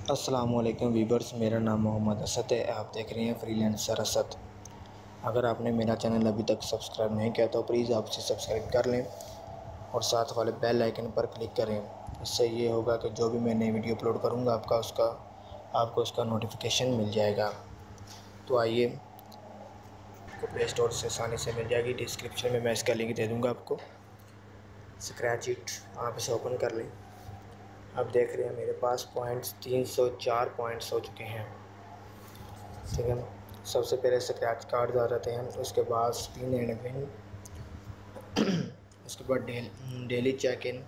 अस्सलामुअलैकुम वीवर्स, मेरा नाम मोहम्मद असद है। आप देख रहे हैं फ्रीलांसर असद। अगर आपने मेरा चैनल अभी तक सब्सक्राइब नहीं किया तो प्लीज़ आप इसे सब्सक्राइब कर लें और साथ वाले बेल आइकन पर क्लिक करें। इससे ये होगा कि जो भी मैं नई वीडियो अपलोड करूँगा आपको उसका नोटिफिकेशन मिल जाएगा। तो आइए, आपको प्ले स्टोर से आसानी से मिल जाएगी। डिस्क्रिप्शन में मैं इसका लिंक दे दूँगा आपको। स्क्रैच इट, आप इसे ओपन कर लें। आप देख रहे हैं मेरे पास पॉइंट्स 304 पॉइंट्स हो चुके हैं। ठीक है, सबसे पहले स्क्रैच कार्ड आ जाते हैं, उसके बाद स्पिन एंड विन, उसके बाद daily check in,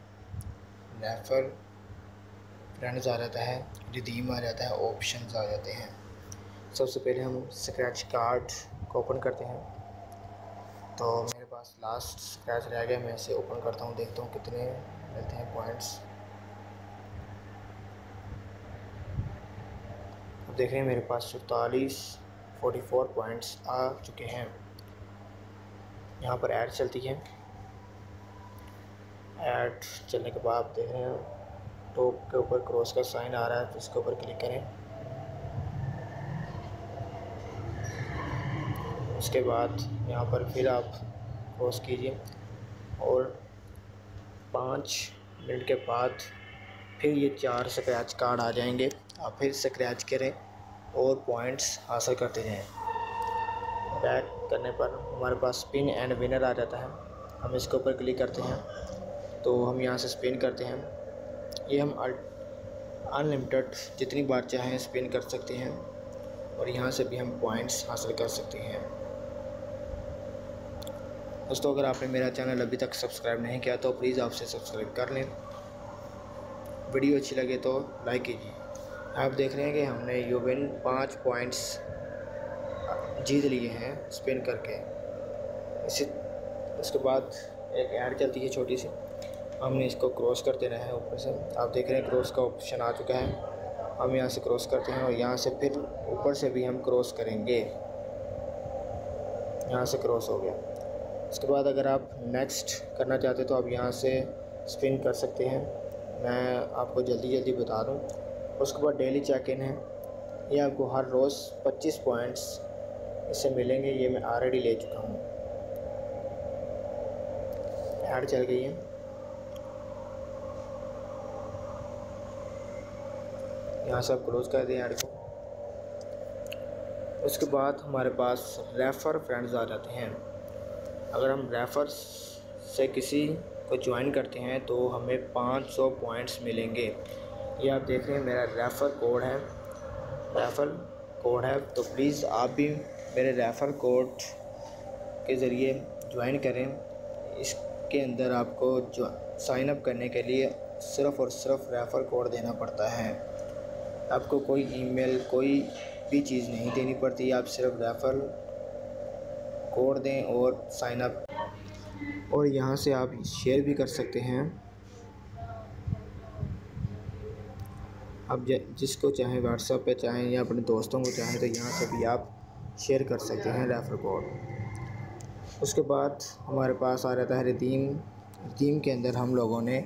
refer, friends आ जाता है, रिडीम आ जाता है, ऑप्शंस आ जाते हैं। सबसे पहले हम स्क्रैच कार्ड को ओपन करते हैं। तो मेरे पास लास्ट स्क्रैच रह गया, मैं इसे ओपन करता हूँ, देखता हूँ कितने मिलते हैं पॉइंट्स। अब देख रहे हैं मेरे पास 44 पॉइंट्स आ चुके हैं। यहाँ पर ऐड चलती है। ऐड चलने के बाद देख रहे हैं टॉप के ऊपर क्रॉस का साइन आ रहा है, तो इसके ऊपर क्लिक करें। उसके बाद यहाँ पर फिर आप क्रॉस कीजिए और 5 मिनट के बाद फिर ये 4 स्क्रैच कार्ड आ जाएंगे। आप फिर स्क्रैच करें और पॉइंट्स हासिल करते जाएं। बैक करने पर हमारे पास स्पिन एंड विनर आ जाता है। हम इसके ऊपर क्लिक करते हैं तो हम यहाँ से स्पिन करते हैं। ये हम अनलिमिटेड जितनी बार चाहें स्पिन कर सकते हैं और यहाँ से भी हम पॉइंट्स हासिल कर सकते हैं। दोस्तों, अगर आपने मेरा चैनल अभी तक सब्सक्राइब नहीं किया तो प्लीज़ आपसे सब्सक्राइब कर लें। वीडियो अच्छी लगे तो लाइक कीजिए। आप देख रहे हैं कि हमने यूविन 5 पॉइंट्स जीत लिए हैं स्पिन करके। उसके बाद एक ऐड चलती है छोटी सी, हमने इसको क्रॉस कर देना है ऊपर से। आप देख रहे हैं क्रॉस का ऑप्शन आ चुका है। हम यहाँ से क्रॉस करते हैं और यहाँ से फिर ऊपर से भी हम क्रॉस करेंगे। यहाँ से क्रॉस हो गया। उसके बाद अगर आप नेक्स्ट करना चाहते तो आप यहाँ से स्पिन कर सकते हैं। मैं आपको जल्दी बता दूँ। उसके बाद डेली चेक इन है। ये आपको हर रोज़ 25 पॉइंट्स इससे मिलेंगे। ये मैं ऑलरेडी ले चुका हूँ। ऐड चल गई है। यहाँ से आप क्लोज कर दें ऐड को। उसके बाद हमारे पास रेफ़र फ्रेंड्स आ जाते हैं। अगर हम रेफ़र से किसी को ज्वाइन करते हैं तो हमें 500 पॉइंट्स मिलेंगे। ये आप देख रहे हैं मेरा रेफ़र कोड है। तो प्लीज़ आप भी मेरे रेफ़र कोड के ज़रिए ज्वाइन करें। इसके अंदर आपको जो साइन अप करने के लिए सिर्फ़ और सिर्फ रेफ़र कोड देना पड़ता है। आपको कोई ईमेल कोई भी चीज़ नहीं देनी पड़ती। आप सिर्फ रेफ़र कोड दें और साइन अप, और यहाँ से आप शेयर भी कर सकते हैं। आप जिसको चाहें व्हाट्सएप पे चाहें या अपने दोस्तों को चाहें तो यहाँ से भी आप शेयर कर सकते हैं रेफ़र कोड। उसके बाद हमारे पास आ जाता है रिडीम के अंदर हम लोगों ने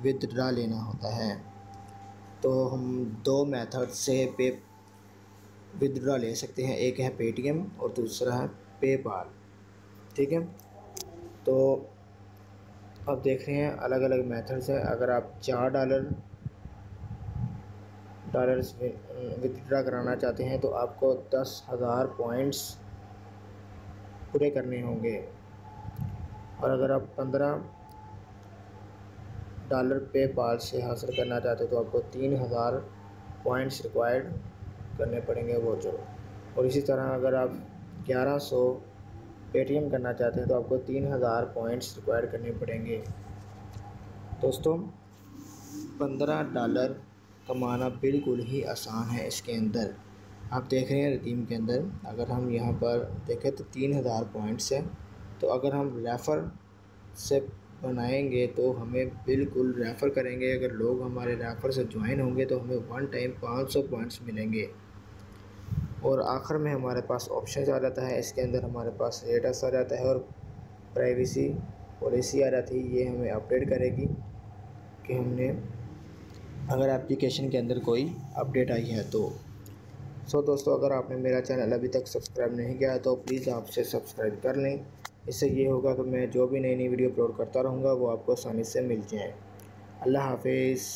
विदड्रा लेना होता है। तो हम 2 मेथड से विदड्रा ले सकते हैं। एक है पेटीएम और दूसरा है पेपाल। ठीक है, तो आप देख रहे हैं अलग अलग मेथड्स हैं। अगर आप $4 विदड्रा कराना चाहते हैं तो आपको 10,000 पॉइंट्स पूरे करने होंगे। और अगर आप $15 पेपाल से हासिल करना चाहते हैं तो आपको 3,000 पॉइंट्स रिक्वायर्ड करने पड़ेंगे वो जो। और इसी तरह अगर आप 1100 पेटीएम करना चाहते हैं तो आपको 3,000 पॉइंट्स रिक्वायर करने पड़ेंगे। दोस्तों, $15 कमाना बिल्कुल ही आसान है। इसके अंदर आप देख रहे हैं रिडीम के अंदर अगर हम यहाँ पर देखें तो 3,000 पॉइंट्स है। तो अगर हम रेफ़र से बनाएंगे तो हमें बिल्कुल रेफ़र करेंगे, अगर लोग हमारे रेफ़र से ज्वाइन होंगे तो हमें वन टाइम 500 पॉइंट्स मिलेंगे। और आखिर में हमारे पास ऑप्शन आ जाता है। इसके अंदर हमारे पास स्टेटस आ जाता है और प्राइवेसी पॉलिसी आ जाती है। ये हमें अपडेट करेगी कि हमने अगर एप्लीकेशन के अंदर कोई अपडेट आई है तो। दोस्तों, अगर आपने मेरा चैनल अभी तक सब्सक्राइब नहीं किया है तो प्लीज़ आपसे सब्सक्राइब कर लें। इससे ये होगा कि मैं जो भी नई वीडियो अपलोड करता रहूँगा वो आपको आसानी से मिल जाए। अल्लाह हाफिज़।